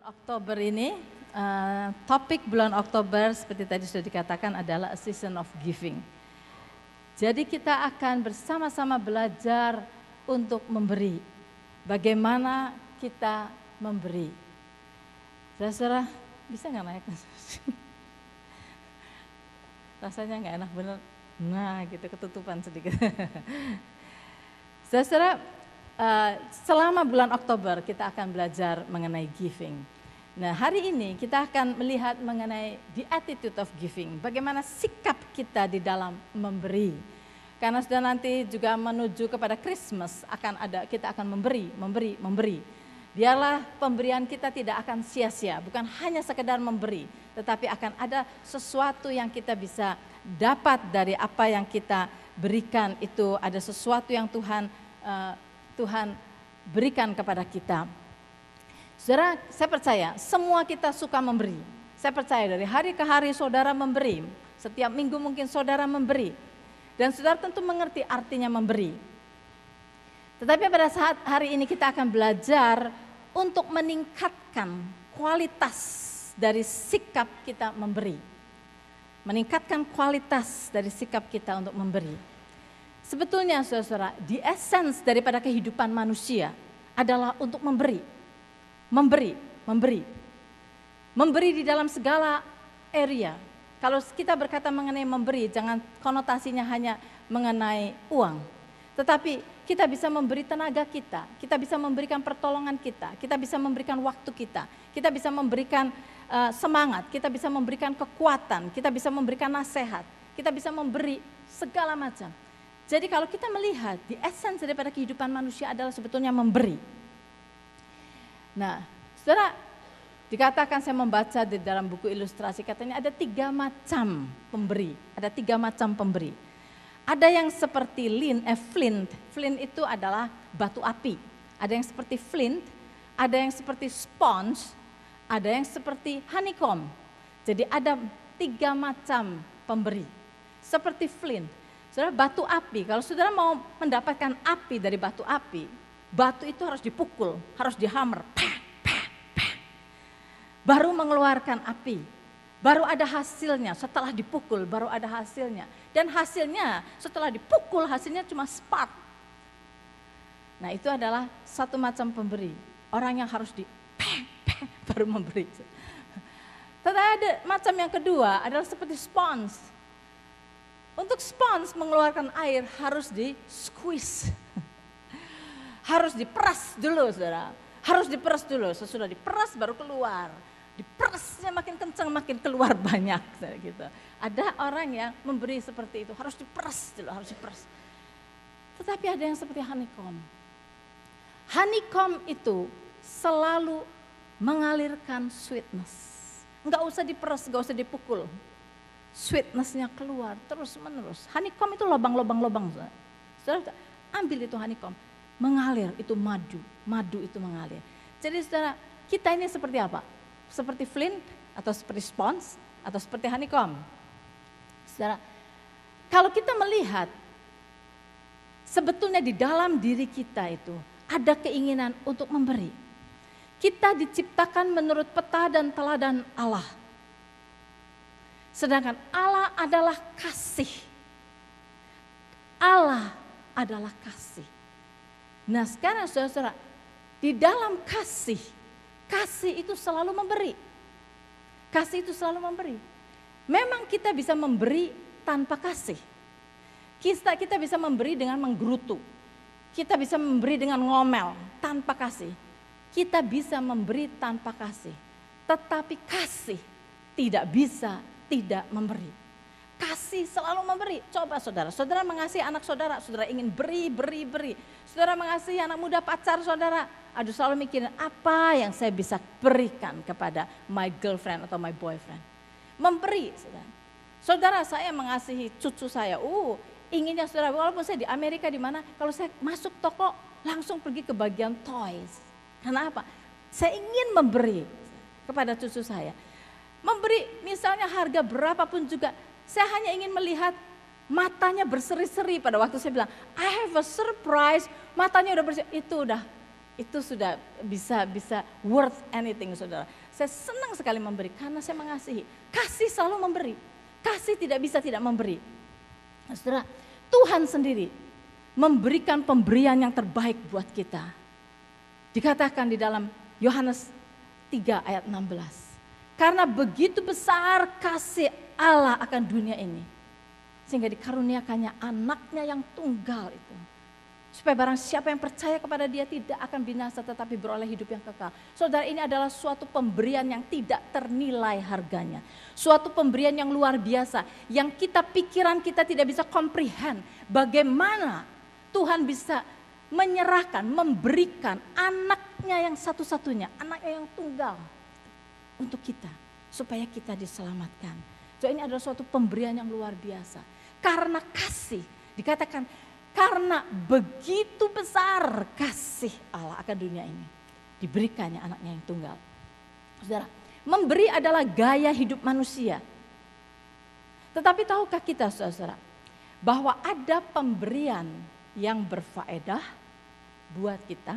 Oktober ini, topik bulan Oktober seperti tadi sudah dikatakan adalah a season of giving. Jadi kita akan bersama-sama belajar untuk memberi. Bagaimana kita memberi. Saudara, bisa nggak naik? Rasanya nggak enak bener. Nah gitu, ketutupan sedikit. Saudara, selama bulan Oktober kita akan belajar mengenai giving. Nah hari ini kita akan melihat mengenai the attitude of giving. Bagaimana sikap kita di dalam memberi. Karena sudah nanti juga menuju kepada Christmas kita akan memberi. Biarlah pemberian kita tidak akan sia-sia, bukan hanya sekedar memberi, tetapi akan ada sesuatu yang kita bisa dapat dari apa yang kita berikan itu, ada sesuatu yang Tuhan berikan kepada kita. Saudara, saya percaya semua kita suka memberi. Saya percaya dari hari ke hari saudara memberi, setiap minggu mungkin saudara memberi. Dan saudara tentu mengerti artinya memberi. Tetapi pada saat hari ini kita akan belajar untuk meningkatkan kualitas dari sikap kita memberi. Meningkatkan kualitas dari sikap kita untuk memberi. Sebetulnya saudara, the essence daripada kehidupan manusia adalah untuk memberi. Memberi di dalam segala area. Kalau kita berkata mengenai memberi, jangan konotasinya hanya mengenai uang. Tetapi kita bisa memberi tenaga kita bisa memberikan pertolongan kita bisa memberikan waktu kita bisa memberikan semangat, kita bisa memberikan kekuatan, kita bisa memberikan nasihat, kita bisa memberi segala macam. Jadi kalau kita melihat the essence daripada kehidupan manusia adalah sebetulnya memberi. Nah, saudara, dikatakan saya membaca di dalam buku ilustrasi katanya ada 3 macam pemberi, ada 3 macam pemberi. Ada yang seperti flint. Flint itu adalah batu api. Ada yang seperti flint, ada yang seperti sponge, ada yang seperti honeycomb. Jadi ada 3 macam pemberi. Seperti flint. Saudara, batu api, kalau saudara mau mendapatkan api dari batu api, batu itu harus dipukul, harus dihammer. Baru mengeluarkan api. Baru ada hasilnya, setelah dipukul baru ada hasilnya. Dan hasilnya setelah dipukul hasilnya cuma spark. Nah itu adalah satu macam pemberi. Orang yang harus baru memberi. Tetapi ada macam yang kedua adalah seperti sponge. Untuk sponge mengeluarkan air harus di squeeze. Harus diperas dulu saudara. Harus diperas dulu, sesudah diperas baru keluar. Diperasnya makin kencang makin keluar banyak gitu. Ada orang yang memberi seperti itu, harus diperas dulu, harus diperas. Tetapi ada yang seperti honeycomb. Honeycomb itu selalu mengalirkan sweetness. Enggak usah diperas, enggak usah dipukul. Sweetnessnya keluar terus menerus. Honeycomb itu lubang-lubang. Saudara ambil itu honeycomb, mengalir itu madu itu mengalir. Jadi saudara, kita ini seperti apa? Seperti flint atau seperti sponge atau seperti honeycomb. Saudara, kalau kita melihat sebetulnya di dalam diri kita itu ada keinginan untuk memberi. Kita diciptakan menurut peta dan teladan Allah. Sedangkan Allah adalah kasih. Allah adalah kasih. Nah sekarang saudara-saudara, di dalam kasih itu selalu memberi. Kasih itu selalu memberi. Memang kita bisa memberi tanpa kasih. Kita bisa memberi dengan menggerutu. Kita bisa memberi dengan ngomel tanpa kasih. Kita bisa memberi tanpa kasih. Tetapi kasih tidak bisa tidak memberi. Kasih selalu memberi. Coba saudara mengasihi anak saudara ingin beri. Saudara mengasihi anak muda pacar saudara, aduh selalu mikirin apa yang saya bisa berikan kepada my girlfriend atau my boyfriend. Memberi, saudara. Saudara, saya mengasihi cucu saya. Inginnya saudara, walaupun saya di Amerika di mana, kalau saya masuk toko langsung pergi ke bagian toys. Karena apa? Saya ingin memberi kepada cucu saya. Memberi misalnya harga berapapun juga, saya hanya ingin melihat matanya berseri-seri pada waktu saya bilang, I have a surprise, matanya udah berseri, itu udah Itu sudah bisa worth anything, saudara. Saya senang sekali memberi karena saya mengasihi. Kasih selalu memberi. Kasih tidak bisa tidak memberi. Nah, saudara, Tuhan sendiri memberikan pemberian yang terbaik buat kita. Dikatakan di dalam Yohanes 3 ayat 16. Karena begitu besar kasih Allah akan dunia ini, sehingga dikaruniakannya anaknya yang tunggal itu. Supaya barang siapa yang percaya kepada dia tidak akan binasa tetapi beroleh hidup yang kekal. Saudara, ini adalah suatu pemberian yang tidak ternilai harganya. Suatu pemberian yang luar biasa, yang pikiran kita tidak bisa comprehend. Bagaimana Tuhan bisa menyerahkan, memberikan anaknya yang satu-satunya, anaknya yang tunggal untuk kita, supaya kita diselamatkan. So, ini adalah suatu pemberian yang luar biasa. Karena kasih, dikatakan karena begitu besar kasih Allah akan dunia ini, diberikannya anaknya yang tunggal. Saudara, memberi adalah gaya hidup manusia. Tetapi tahukah kita, saudara, bahwa ada pemberian yang berfaedah buat kita,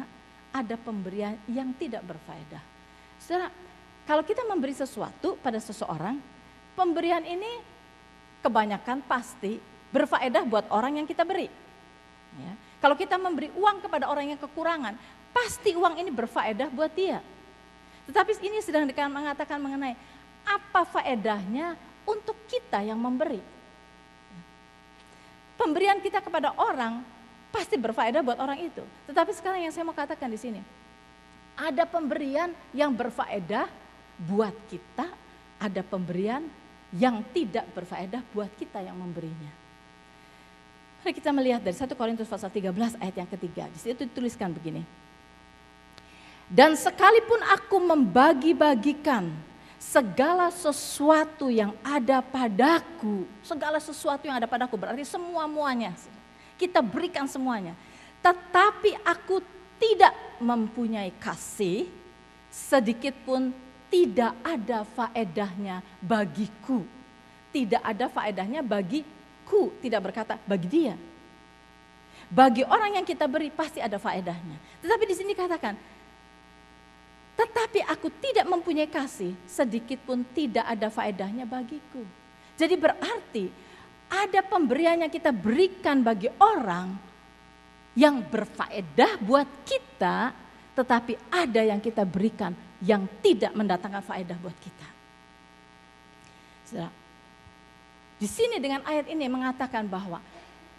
ada pemberian yang tidak berfaedah. Saudara, kalau kita memberi sesuatu pada seseorang, pemberian ini kebanyakan pasti berfaedah buat orang yang kita beri. Ya. Kalau kita memberi uang kepada orang yang kekurangan, pasti uang ini berfaedah buat dia. Tetapi ini sedang mengatakan mengenai apa faedahnya untuk kita yang memberi. Pemberian kita kepada orang pasti berfaedah buat orang itu. Tetapi sekarang yang saya mau katakan di sini, ada pemberian yang berfaedah buat kita, ada pemberian yang tidak berfaedah buat kita yang memberinya. Mari kita melihat dari 1 Korintus pasal 13 ayat yang ketiga. Di situ dituliskan begini. Dan sekalipun aku membagi-bagikan segala sesuatu yang ada padaku, segala sesuatu yang ada padaku berarti semua-muanya. Kita berikan semuanya. Tetapi aku tidak mempunyai kasih, sedikit pun tidak ada faedahnya bagiku. Tidak ada faedahnya bagiku, tidak berkata bagi dia. Bagi orang yang kita beri pasti ada faedahnya. Tetapi di sini katakan, tetapi aku tidak mempunyai kasih, sedikit pun tidak ada faedahnya bagiku. Jadi berarti ada pemberian yang kita berikan bagi orang yang berfaedah buat kita, tetapi ada yang kita berikan yang tidak mendatangkan faedah buat kita. Saudara, di sini dengan ayat ini mengatakan bahwa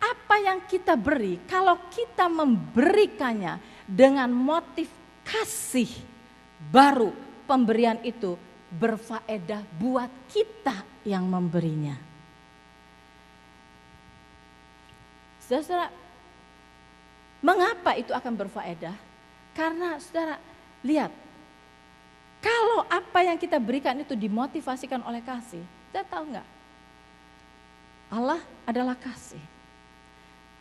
apa yang kita beri, kalau kita memberikannya dengan motif kasih, baru pemberian itu berfaedah buat kita yang memberinya. Saudara, mengapa itu akan berfaedah? Karena saudara, lihat, kalau apa yang kita berikan itu dimotivasikan oleh kasih, saya tahu enggak? Allah adalah kasih.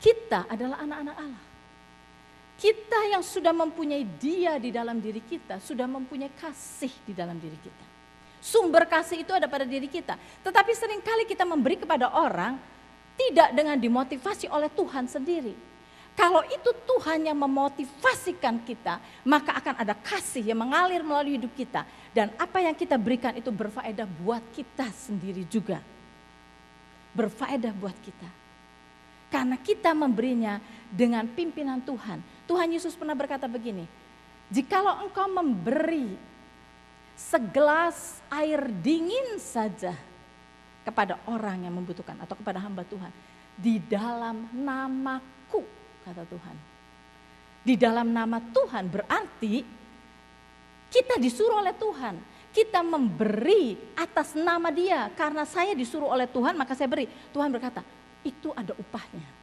Kita adalah anak-anak Allah. Kita yang sudah mempunyai Dia di dalam diri kita, sudah mempunyai kasih di dalam diri kita. Sumber kasih itu ada pada diri kita. Tetapi seringkali kita memberi kepada orang tidak dengan dimotivasi oleh Tuhan sendiri. Kalau itu Tuhan yang memotivasikan kita, maka akan ada kasih yang mengalir melalui hidup kita. Dan apa yang kita berikan itu berfaedah buat kita sendiri juga. Berfaedah buat kita. Karena kita memberinya dengan pimpinan Tuhan. Tuhan Yesus pernah berkata begini, jikalau engkau memberi segelas air dingin saja kepada orang yang membutuhkan atau kepada hamba Tuhan, di dalam namaku, kata Tuhan. Di dalam nama Tuhan berarti kita disuruh oleh Tuhan. Kita memberi atas nama Dia. Karena saya disuruh oleh Tuhan maka saya beri. Tuhan berkata itu ada upahnya.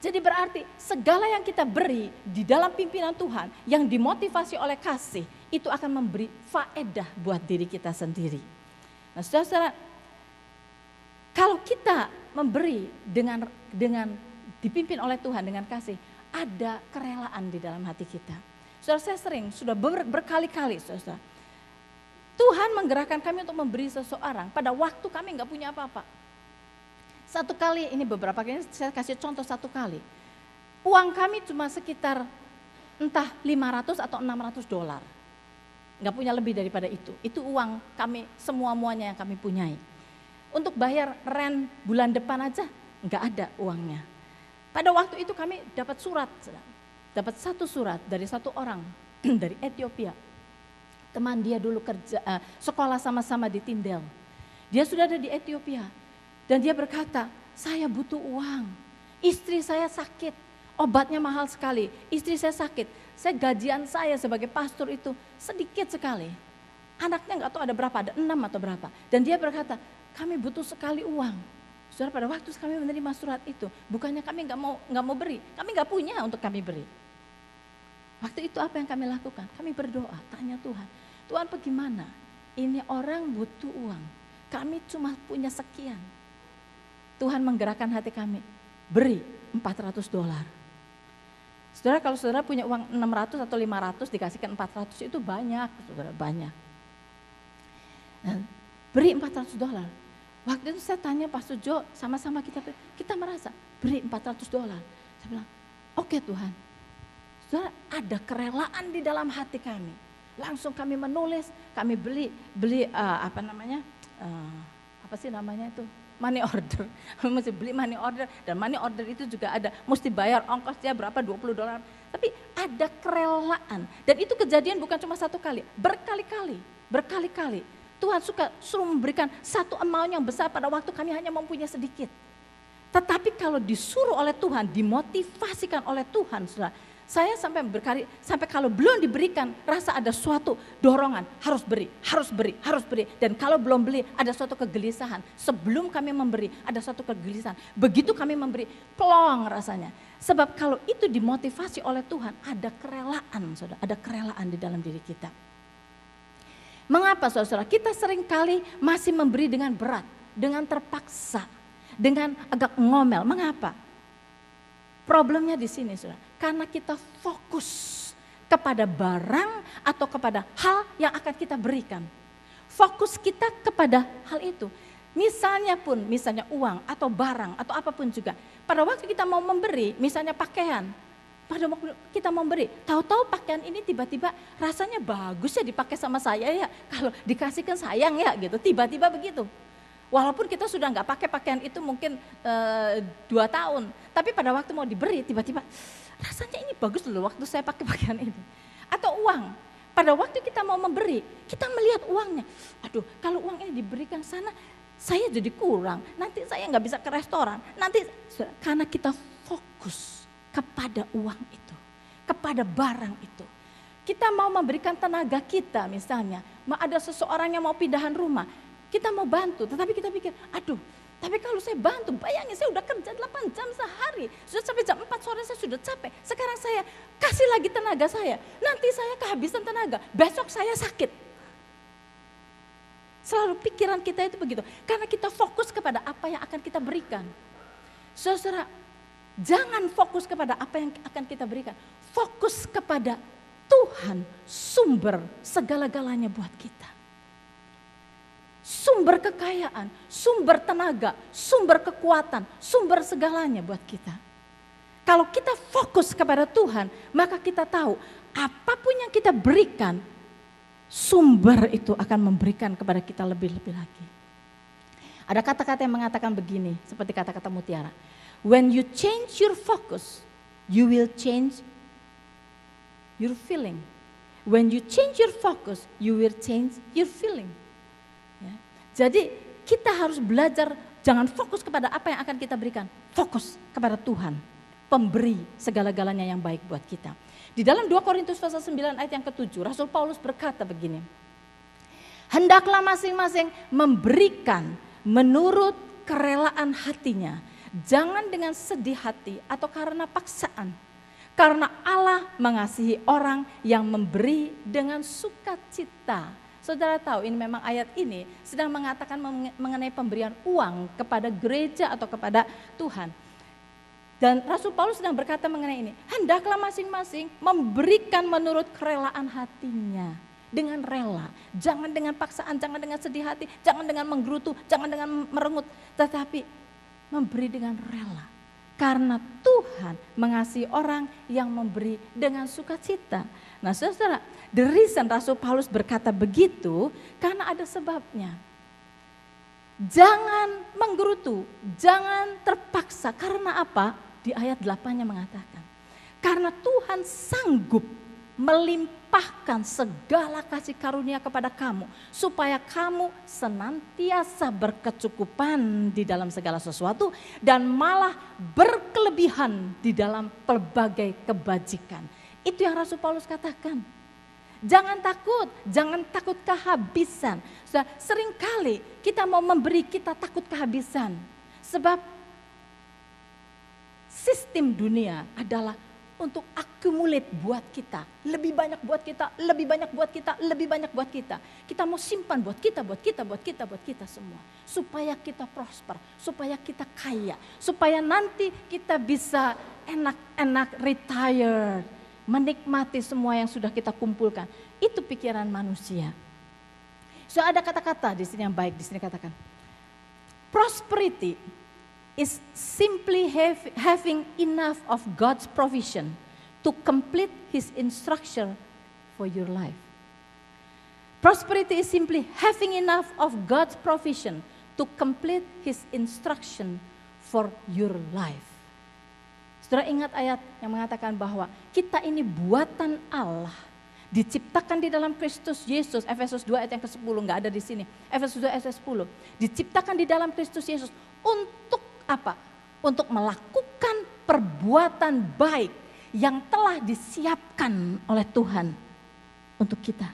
Jadi berarti segala yang kita beri di dalam pimpinan Tuhan yang dimotivasi oleh kasih itu akan memberi faedah buat diri kita sendiri. Nah saudara-saudara, kalau kita memberi dengan dipimpin oleh Tuhan dengan kasih, ada kerelaan di dalam hati kita. Saudara, saya sering sudah berkali-kali saudara, Tuhan menggerakkan kami untuk memberi seseorang pada waktu kami nggak punya apa-apa. Satu kali, ini beberapa kali, saya kasih contoh satu kali. Uang kami cuma sekitar entah 500 atau 600 dolar. Nggak punya lebih daripada itu. Itu uang kami semua-muanya yang kami punyai. Untuk bayar rent bulan depan aja nggak ada uangnya. Pada waktu itu kami dapat surat, dapat satu surat dari satu orang dari Ethiopia. Teman dia dulu kerja sekolah sama-sama di Tyndale. Dia sudah ada di Ethiopia dan dia berkata, saya butuh uang. Istri saya sakit, obatnya mahal sekali. Istri saya sakit, gajian saya sebagai pastor itu sedikit sekali. Anaknya nggak tahu ada berapa, ada 6 atau berapa. Dan dia berkata, kami butuh sekali uang. Saudara, pada waktu kami menerima surat itu, bukannya kami nggak mau beri, kami nggak punya untuk kami beri. Waktu itu apa yang kami lakukan? Kami berdoa, tanya Tuhan, Tuhan bagaimana? Ini orang butuh uang, kami cuma punya sekian. Tuhan menggerakkan hati kami, beri 400 dolar. Saudara, kalau saudara punya uang 600 atau 500 dikasihkan 400 itu banyak, saudara, banyak. Nah, beri 400 dolar. Waktu itu saya tanya Pastor Jo, sama-sama kita merasa beri 400 dolar. Saya bilang, oke Tuhan. Saudara, ada kerelaan di dalam hati kami. Langsung kami menulis, kami beli money order. Mesti beli money order, dan money order itu juga ada, mesti bayar ongkosnya berapa, 20 dolar. Tapi ada kerelaan, dan itu kejadian bukan cuma satu kali, berkali-kali. Tuhan suruh memberikan satu amount yang besar pada waktu kami hanya mempunyai sedikit. Tetapi kalau disuruh oleh Tuhan, dimotivasikan oleh Tuhan, saudara, saya sampai kalau belum diberikan, rasa ada suatu dorongan, harus beri. Dan kalau belum beli, ada suatu kegelisahan. Sebelum kami memberi, ada suatu kegelisahan. Begitu kami memberi, plong rasanya. Sebab kalau itu dimotivasi oleh Tuhan, ada kerelaan, saudara, ada kerelaan di dalam diri kita. Mengapa, saudara? Kita seringkali masih memberi dengan berat, dengan terpaksa, dengan agak ngomel. Mengapa? Problemnya di sini, saudara. Karena kita fokus kepada barang atau kepada hal yang akan kita berikan. Fokus kita kepada hal itu. Misalnya uang atau barang atau apapun juga. Pada waktu kita mau memberi, misalnya pakaian. Pada waktu kita memberi, tahu-tahu pakaian ini tiba-tiba rasanya bagus ya dipakai sama saya ya. Kalau dikasihkan sayang ya gitu, tiba-tiba begitu. Walaupun kita sudah nggak pakai pakaian itu mungkin 2 tahun. Tapi pada waktu mau diberi tiba-tiba rasanya ini bagus loh waktu saya pakai pakaian ini. Atau uang, pada waktu kita mau memberi, kita melihat uangnya. Aduh, kalau uang ini diberikan sana, saya jadi kurang. Nanti saya nggak bisa ke restoran. Nanti karena kita fokus kepada uang itu, kepada barang itu. Kita mau memberikan tenaga kita misalnya, ada seseorang yang mau pindahan rumah, kita mau bantu, tetapi kita pikir, aduh, tapi kalau saya bantu, bayangin saya udah kerja 8 jam sehari, sudah sampai jam 4 sore saya sudah capek, sekarang saya kasih lagi tenaga saya, nanti saya kehabisan tenaga, besok saya sakit. Selalu pikiran kita itu begitu, karena kita fokus kepada apa yang akan kita berikan. Saudara, jangan fokus kepada apa yang akan kita berikan, fokus kepada Tuhan, sumber segala-galanya buat kita. Sumber kekayaan, sumber tenaga, sumber kekuatan, sumber segalanya buat kita. Kalau kita fokus kepada Tuhan, maka kita tahu apapun yang kita berikan, sumber itu akan memberikan kepada kita lebih-lebih lagi. Ada kata-kata yang mengatakan begini, seperti kata-kata Mutiara. When you change your focus, you will change your feeling. When you change your focus, you will change your feeling. Jadi kita harus belajar jangan fokus kepada apa yang akan kita berikan. Fokus kepada Tuhan, pemberi segala-galanya yang baik buat kita. Di dalam 2 Korintus pasal 9 ayat yang ke-7, Rasul Paulus berkata begini. Hendaklah masing-masing memberikan menurut kerelaan hatinya. Jangan dengan sedih hati atau karena paksaan. Karena Allah mengasihi orang yang memberi dengan sukacita. Saudara tahu ini memang ayat ini sedang mengatakan mengenai pemberian uang kepada gereja atau kepada Tuhan. Dan Rasul Paulus sedang berkata mengenai ini, hendaklah masing-masing memberikan menurut kerelaan hatinya. Dengan rela, jangan dengan paksaan, jangan dengan sedih hati, jangan dengan menggerutu, jangan dengan merengut. Tetapi memberi dengan rela. Karena Tuhan mengasihi orang yang memberi dengan sukacita. Nah saudara, the reason Rasul Paulus berkata begitu karena ada sebabnya. Jangan menggerutu, jangan terpaksa. Karena apa? Di ayat 8-nya mengatakan, karena Tuhan sanggup melimpahkan segala kasih karunia kepada kamu, supaya kamu senantiasa berkecukupan di dalam segala sesuatu dan malah berkelebihan di dalam pelbagai kebajikan. Itu yang Rasul Paulus katakan. Jangan takut kehabisan. Seringkali kita mau memberi, kita takut kehabisan. Sebab sistem dunia adalah untuk accumulate buat kita. Lebih banyak buat kita, lebih banyak buat kita, lebih banyak buat kita. Kita mau simpan buat kita semua. Supaya kita prosper, supaya kita kaya, supaya nanti kita bisa enak-enak retire. Menikmati semua yang sudah kita kumpulkan. Itu pikiran manusia. So ada kata-kata di sini yang baik, di sini katakan. Prosperity is simply having enough of God's provision to complete His instruction for your life. Prosperity is simply having enough of God's provision to complete His instruction for your life. Saudara ingat ayat yang mengatakan bahwa kita ini buatan Allah, diciptakan di dalam Kristus Yesus. Efesus 2 ayat yang ke-10, enggak ada di sini. Efesus 2 ayat 10. Diciptakan di dalam Kristus Yesus untuk apa? Untuk melakukan perbuatan baik yang telah disiapkan oleh Tuhan untuk kita.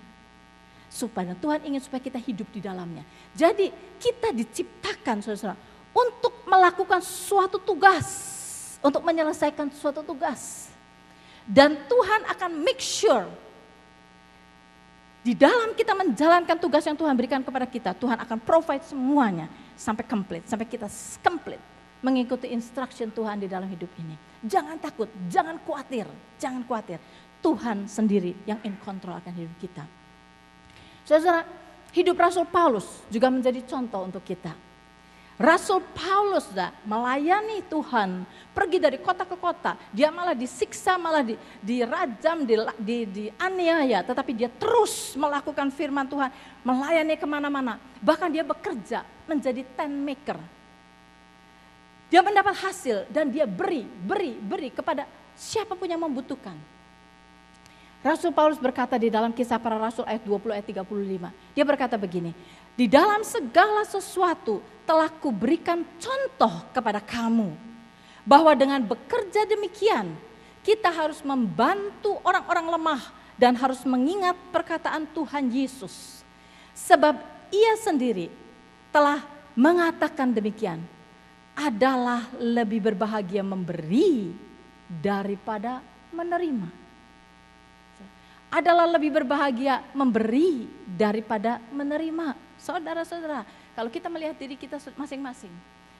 Supaya Tuhan ingin supaya kita hidup di dalamnya. Jadi kita diciptakan saudara untuk melakukan suatu tugas, untuk menyelesaikan suatu tugas. Dan Tuhan akan make sure di dalam kita menjalankan tugas yang Tuhan berikan kepada kita, Tuhan akan provide semuanya sampai complete, sampai kita complete. Mengikuti instruction Tuhan di dalam hidup ini. Jangan takut, jangan khawatir. Tuhan sendiri yang in control akan hidup kita. Saudara, hidup Rasul Paulus juga menjadi contoh untuk kita. Rasul Paulus melayani Tuhan, pergi dari kota ke kota. Dia malah disiksa, malah dirajam, dianiaya. Tetapi dia terus melakukan firman Tuhan, melayani kemana-mana. Bahkan dia bekerja menjadi tent maker. Dia mendapat hasil dan dia beri kepada siapapun yang membutuhkan. Rasul Paulus berkata di dalam Kisah Para Rasul ayat 20 ayat 35. Dia berkata begini, di dalam segala sesuatu telah kuberikan contoh kepada kamu. Bahwa dengan bekerja demikian kita harus membantu orang-orang lemah dan harus mengingat perkataan Tuhan Yesus. Sebab ia sendiri telah mengatakan demikian. Adalah lebih berbahagia memberi daripada menerima. Adalah lebih berbahagia memberi daripada menerima. Saudara-saudara, kalau kita melihat diri kita masing-masing,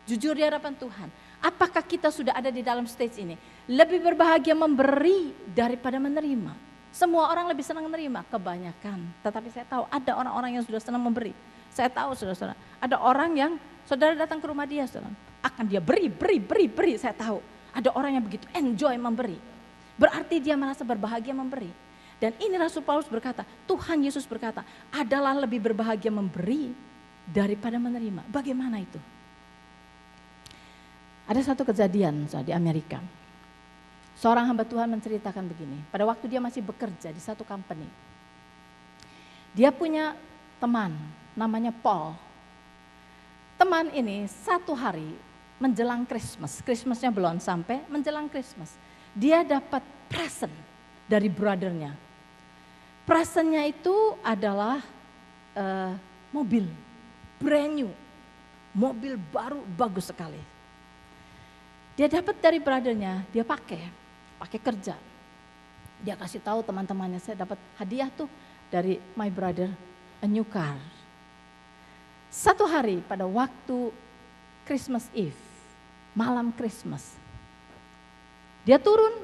jujur di hadapan Tuhan, apakah kita sudah ada di dalam stage ini? Lebih berbahagia memberi daripada menerima. Semua orang lebih senang menerima, kebanyakan. Tetapi saya tahu ada orang-orang yang sudah senang memberi. Saya tahu saudara-saudara, ada orang yang saudara datang ke rumah dia, saudara, akan dia beri, saya tahu. Ada orang yang begitu enjoy memberi. Berarti dia merasa berbahagia memberi. Dan ini Rasul Paulus berkata, Tuhan Yesus berkata, adalah lebih berbahagia memberi daripada menerima. Bagaimana itu? Ada satu kejadian di Amerika. Seorang hamba Tuhan menceritakan begini, pada waktu dia masih bekerja di satu company. Dia punya teman, namanya Paul. Teman ini satu hari menjelang Christmasnya belum sampai, menjelang Christmas. Dia dapat present dari brothernya. Presentnya itu adalah mobil, brand new. Mobil baru, bagus sekali. Dia dapat dari brothernya, dia pakai kerja. Dia kasih tahu teman-temannya, saya dapat hadiah tuh dari my brother, a new car. Satu hari pada waktu Christmas Eve, malam Christmas, dia turun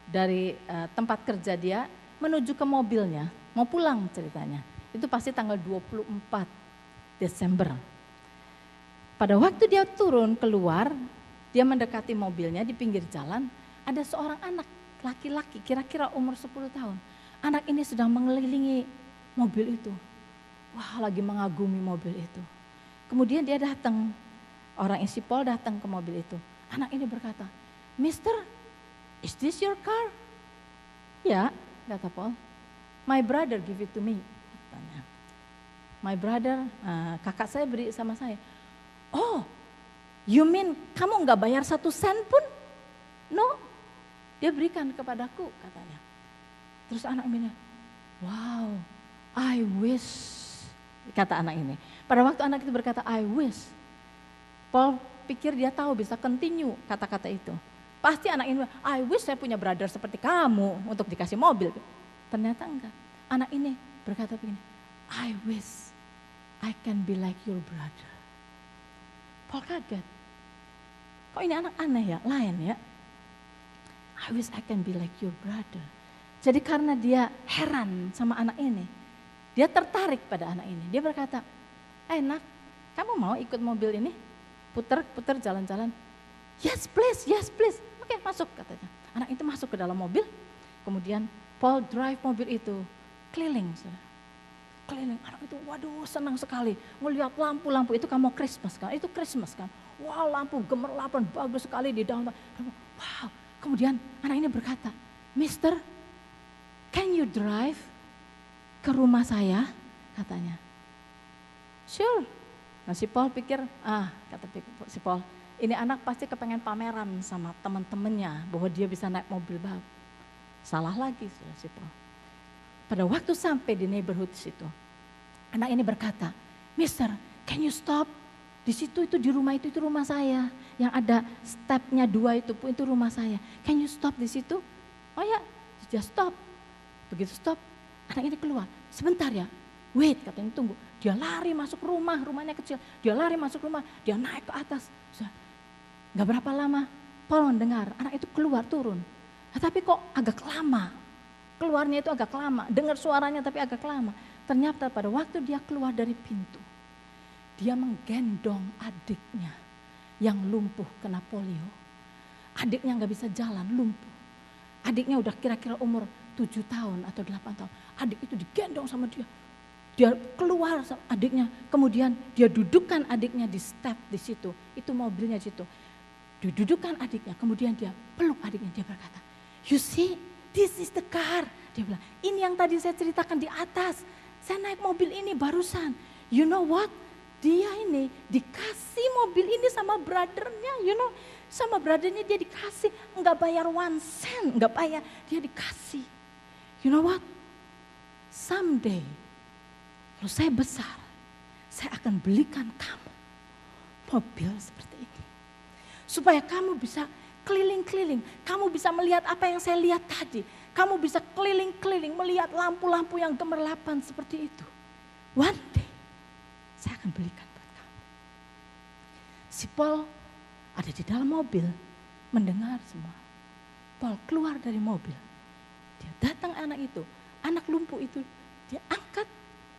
dari tempat kerja dia menuju ke mobilnya, mau pulang ceritanya. Itu pasti tanggal 24 Desember. Pada waktu dia turun keluar, Dia mendekati mobilnya di pinggir jalan, ada seorang anak laki-laki kira-kira umur 10 tahun. Anak ini sedang mengelilingi mobil itu. Wah, lagi mengagumi mobil itu. Kemudian dia datang, orang isi Paul datang ke mobil itu. Anak ini berkata, "Mister, is this your car?" "Ya," kata Paul. "My brother give it to me." Katanya. "My brother, kakak saya beri sama saya." "Oh, you mean kamu nggak bayar 1 sen pun?" "No, dia berikan kepadaku," katanya. Terus anak ini, "Wow, I wish," kata anak ini. Pada waktu anak itu berkata, "I wish," Paul pikir dia tahu bisa continue kata-kata itu. Pasti anak ini, "I wish saya punya brother seperti kamu untuk dikasih mobil." Ternyata enggak. Anak ini berkata begini, "I wish I can be like your brother." Paul kaget. Kok ini anak aneh ya, lain ya. "I wish I can be like your brother." Jadi karena dia heran sama anak ini, dia tertarik pada anak ini. Dia berkata, "Nak, kamu mau ikut mobil ini? Putar jalan-jalan." Yes please. Oke, masuk," katanya. Anak itu masuk ke dalam mobil. Kemudian Paul drive mobil itu keliling. Keliling. Anak itu waduh senang sekali. Melihat lampu-lampu itu kamu Christmas kan. Itu Christmas kan. Wow, lampu gemerlapan bagus sekali di downtown. Wow. Kemudian anak ini berkata, "Mister, can you drive ke rumah saya?" katanya. "Sure." Nah si Paul pikir, kata si Paul, ini anak pasti kepengen pameran sama teman-temannya bahwa dia bisa naik mobil baru. Salah lagi si Paul. Pada waktu sampai di neighborhood situ, anak ini berkata, "Mister, can you stop? Di situ itu di rumah itu rumah saya. Yang ada stepnya 2 itu pun itu rumah saya. Can you stop di situ?" "Oh ya, just stop." Begitu stop, anak ini keluar. "Sebentar ya, wait," katanya, "tunggu." Dia lari masuk rumah, rumahnya kecil. Dia lari masuk rumah, dia naik ke atas. Gak berapa lama, Paul mendengar anak itu keluar turun. Tapi kok agak lama, keluarnya itu agak lama. Dengar suaranya tapi agak lama. Ternyata pada waktu dia keluar dari pintu, dia menggendong adiknya yang lumpuh kena polio. Adiknya gak bisa jalan, lumpuh. Adiknya udah kira-kira umur 7 tahun atau 8 tahun. Adik itu digendong sama dia. Dia keluar sama adiknya, kemudian dia dudukkan adiknya di step di situ. Itu mobilnya di situ. Didudukkan adiknya, kemudian dia peluk adiknya. Dia berkata, "You see, this is the car." Dia bilang, "Ini yang tadi saya ceritakan di atas. Saya naik mobil ini barusan. You know what? Dia ini dikasih mobil ini sama brothernya, you know. Sama brothernya dia dikasih, enggak bayar 1 sen, enggak bayar, dia dikasih. You know what? Someday, kalau saya besar, saya akan belikan kamu mobil seperti ini. Supaya kamu bisa keliling-keliling, kamu bisa melihat apa yang saya lihat tadi. Kamu bisa keliling-keliling melihat lampu-lampu yang gemerlapan seperti itu. One day, saya akan belikan buat kamu." Si Paul ada di dalam mobil, mendengar semua. Paul keluar dari mobil, dia datang anak itu, anak lumpuh itu, dia angkat,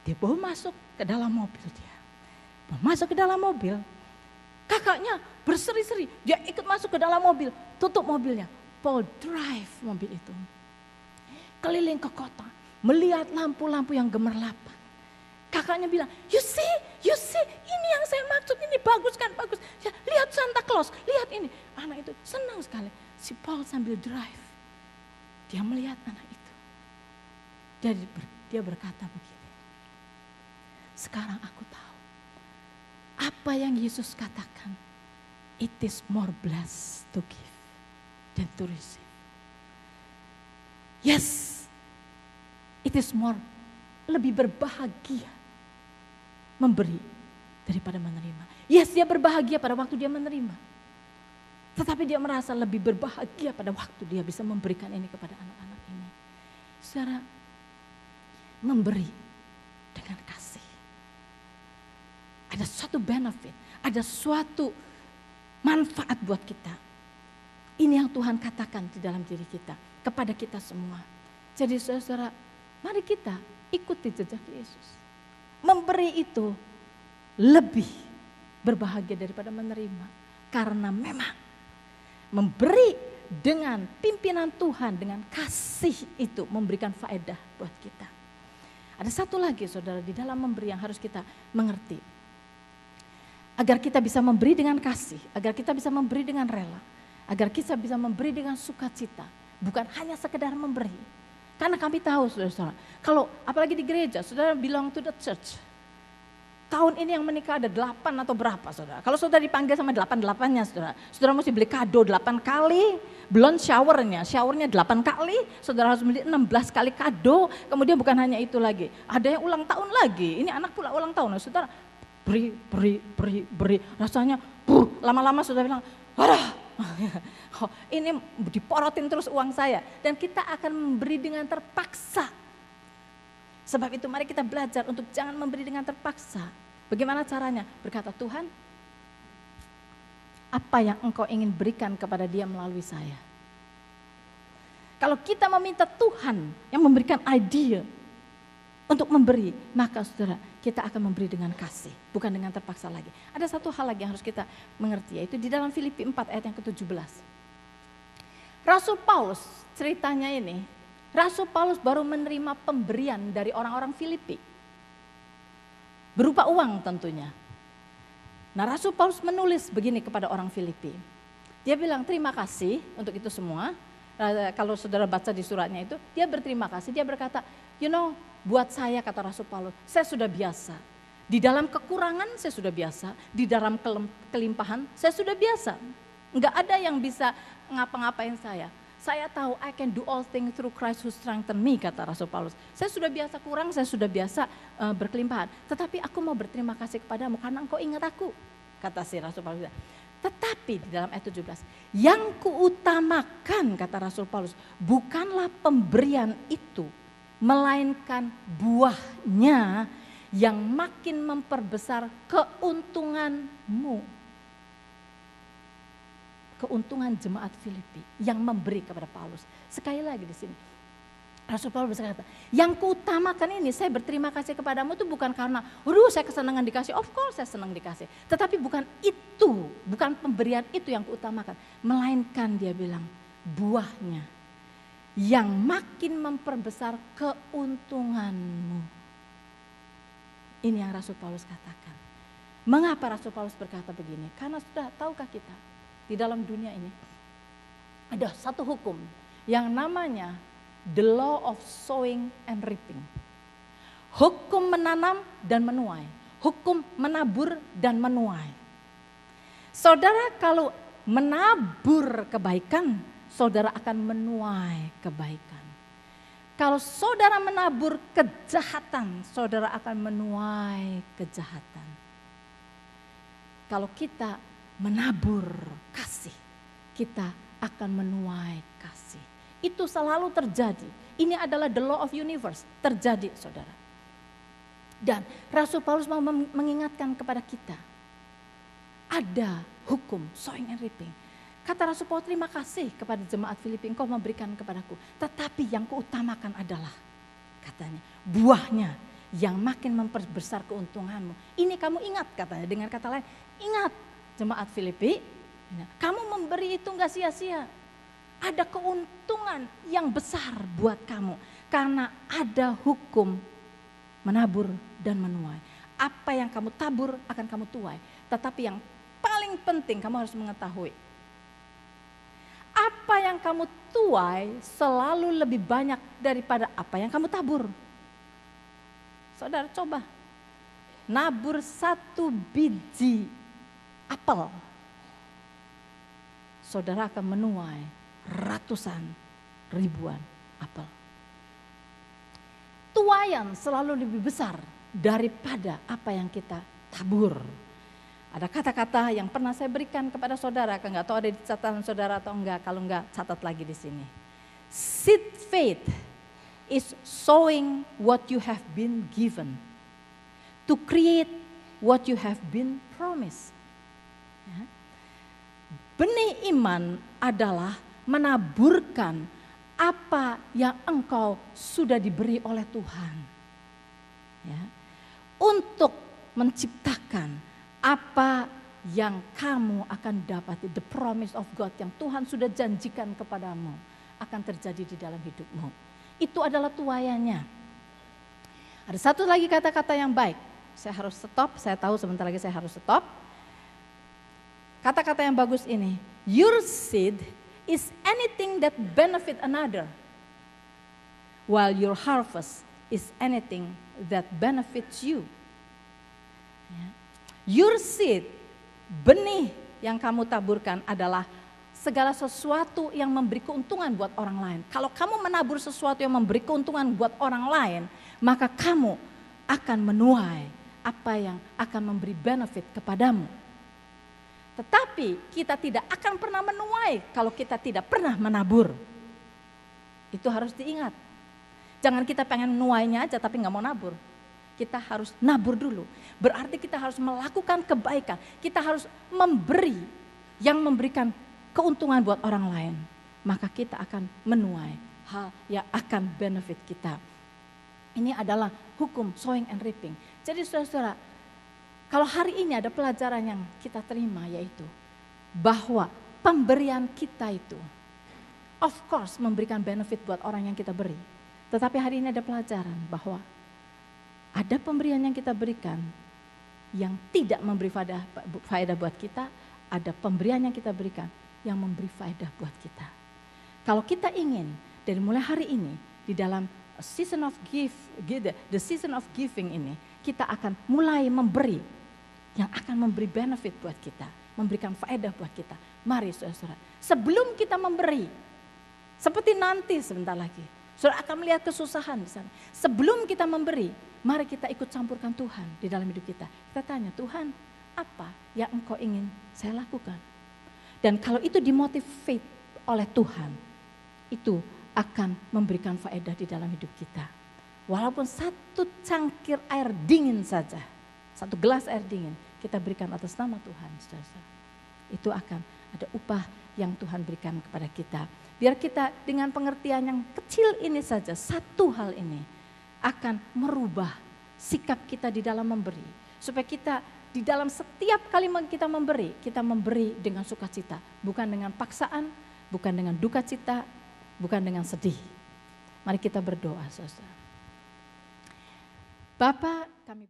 dia bawa masuk ke dalam mobil dia. Bawa masuk ke dalam mobil, kakaknya berseri-seri, dia ikut masuk ke dalam mobil, tutup mobilnya. Paul drive mobil itu, keliling ke kota, melihat lampu-lampu yang gemerlapan. Kakaknya bilang, you see, ini yang saya maksud, ini bagus kan, bagus. Ya, lihat Santa Claus, lihat ini. Anak itu senang sekali. Si Paul sambil drive, dia melihat anak itu. Dia berkata begini, "Sekarang aku tahu apa yang Yesus katakan. It is more blessed to give than to receive. Yes, it is more, lebih berbahagia memberi daripada menerima. Yes, dia berbahagia pada waktu dia menerima. Tetapi dia merasa lebih berbahagia pada waktu dia bisa memberikan ini kepada anak-anak ini. Saudara, memberi dengan kasih. Ada suatu benefit, ada suatu manfaat buat kita. Ini yang Tuhan katakan di dalam diri kita, kepada kita semua. Jadi saudara, mari kita ikuti jejak Yesus. Memberi itu lebih berbahagia daripada menerima. Karena memang memberi dengan pimpinan Tuhan, dengan kasih itu memberikan faedah buat kita. Ada satu lagi saudara di dalam memberi yang harus kita mengerti. Agar kita bisa memberi dengan kasih, agar kita bisa memberi dengan rela, agar kita bisa memberi dengan sukacita, bukan hanya sekedar memberi. Karena kami tahu saudara-saudara, kalau apalagi di gereja, saudara belong to the church. Tahun ini yang menikah ada 8 atau berapa saudara. Kalau saudara dipanggil sama 8-8-nya saudara mesti beli kado 8 kali, belum showernya 8 kali, saudara harus beli 16 kali kado. Kemudian bukan hanya itu lagi, ada yang ulang tahun lagi, ini anak pula ulang tahun. Nah, saudara beri, rasanya lama-lama saudara bilang, wadah, ini diporotin terus uang saya. Dan kita akan memberi dengan terpaksa. Sebab itu mari kita belajar untuk jangan memberi dengan terpaksa. Bagaimana caranya? Berkata, Tuhan, apa yang Engkau ingin berikan kepada dia melalui saya? Kalau kita meminta Tuhan yang memberikan ide untuk memberi, maka saudara, kita akan memberi dengan kasih, bukan dengan terpaksa lagi. Ada satu hal lagi yang harus kita mengerti, yaitu di dalam Filipi 4 ayat yang ke-17. Rasul Paulus, ceritanya ini, Rasul Paulus baru menerima pemberian dari orang-orang Filipi. Berupa uang tentunya. Nah, Rasul Paulus menulis begini kepada orang Filipi. Dia bilang terima kasih untuk itu semua. Kalau saudara baca di suratnya itu, dia berterima kasih. Dia berkata, buat saya, kata Rasul Paulus, saya sudah biasa. Di dalam kekurangan saya sudah biasa. Di dalam kelimpahan saya sudah biasa. Enggak ada yang bisa ngapa-ngapain saya. Saya tahu I can do all things through Christ who strengthen me, kata Rasul Paulus. Saya sudah biasa kurang, saya sudah biasa berkelimpahan. Tetapi aku mau berterima kasih kepadamu karena engkau ingat aku, kata si Rasul Paulus. Tetapi di dalam ayat 17, yang kuutamakan, kata Rasul Paulus, bukanlah pemberian itu, melainkan buahnya yang makin memperbesar keuntunganmu. Keuntungan jemaat Filipi yang memberi kepada Paulus. Sekali lagi di sini, Rasul Paulus berkata, yang kuutamakan ini saya berterima kasih kepadamu itu bukan karena, saya kesenangan dikasih, of course saya senang dikasih. Tetapi bukan itu, bukan pemberian itu yang kuutamakan. Melainkan dia bilang, buahnya yang makin memperbesar keuntunganmu. Ini yang Rasul Paulus katakan. Mengapa Rasul Paulus berkata begini? Karena sudah tahukah kita, di dalam dunia ini ada satu hukum yang namanya the law of sowing and reaping. Hukum menanam dan menuai, hukum menabur dan menuai. Saudara kalau menabur kebaikan, saudara akan menuai kebaikan. Kalau saudara menabur kejahatan, saudara akan menuai kejahatan. Kalau kita menabur kasih, kita akan menuai kasih. Itu selalu terjadi. Ini adalah the law of universe, terjadi saudara. Dan Rasul Paulus mau mengingatkan kepada kita, ada hukum sowing and reaping. Kata Rasul Paulus, terima kasih kepada jemaat Filipi, engkau memberikan kepadaku. Tetapi yang kuutamakan adalah, katanya, buahnya yang makin memperbesar keuntunganmu. Ini kamu ingat, katanya, dengan kata lain, ingat. Jemaat Filipi, kamu memberi itu enggak sia-sia. Ada keuntungan yang besar buat kamu. Karena ada hukum menabur dan menuai. Apa yang kamu tabur akan kamu tuai. Tetapi yang paling penting kamu harus mengetahui. Apa yang kamu tuai selalu lebih banyak daripada apa yang kamu tabur. Saudara coba. Nabur 1 biji apel, saudara akan menuai ratusan ribuan apel. Tuaian selalu lebih besar daripada apa yang kita tabur. Ada kata-kata yang pernah saya berikan kepada saudara, enggak tahu ada di catatan saudara atau enggak, kalau enggak catat lagi di sini. Seed faith is sowing what you have been given to create what you have been promised. Ya. Benih iman adalah menaburkan apa yang engkau sudah diberi oleh Tuhan. Ya. Untuk menciptakan apa yang kamu akan dapati, the promise of God yang Tuhan sudah janjikan kepadamu akan terjadi di dalam hidupmu. Itu adalah tuaiannya. Ada satu lagi kata-kata yang baik. Saya harus stop, saya tahu sebentar lagi saya harus stop. Kata-kata yang bagus ini, your seed is anything that benefit another, while your harvest is anything that benefits you. Your seed, benih yang kamu taburkan adalah segala sesuatu yang memberi keuntungan buat orang lain. Kalau kamu menabur sesuatu yang memberi keuntungan buat orang lain, maka kamu akan menuai apa yang akan memberi benefit kepadamu. Tetapi kita tidak akan pernah menuai kalau kita tidak pernah menabur. Itu harus diingat. Jangan kita pengen menuainya aja tapi nggak mau nabur. Kita harus nabur dulu. Berarti kita harus melakukan kebaikan. Kita harus memberi yang memberikan keuntungan buat orang lain. Maka kita akan menuai hal yang akan benefit kita. Ini adalah hukum sowing and reaping. Jadi saudara-saudara, kalau hari ini ada pelajaran yang kita terima yaitu bahwa pemberian kita itu of course memberikan benefit buat orang yang kita beri. Tetapi hari ini ada pelajaran bahwa ada pemberian yang kita berikan yang tidak memberi faedah buat kita, ada pemberian yang kita berikan yang memberi faedah buat kita. Kalau kita ingin dari mulai hari ini di dalam season of the season of giving ini, kita akan mulai memberi yang akan memberi benefit buat kita, memberikan faedah buat kita. Mari saudara-saudara, sebelum kita memberi, seperti nanti sebentar lagi, saudara akan melihat kesusahan di sana. Sebelum kita memberi, mari kita ikut campurkan Tuhan di dalam hidup kita. Kita tanya, Tuhan, apa yang Engkau ingin saya lakukan? Dan kalau itu dimotivate oleh Tuhan, itu akan memberikan faedah di dalam hidup kita. Walaupun satu cangkir air dingin saja, satu gelas air dingin, kita berikan atas nama Tuhan. Saudara-saudara. Itu akan ada upah yang Tuhan berikan kepada kita. Biar kita dengan pengertian yang kecil ini saja, satu hal ini akan merubah sikap kita di dalam memberi. Supaya kita di dalam setiap kali kita memberi dengan sukacita. Bukan dengan paksaan, bukan dengan duka cita, bukan dengan sedih. Mari kita berdoa, saudara. Bapa, kami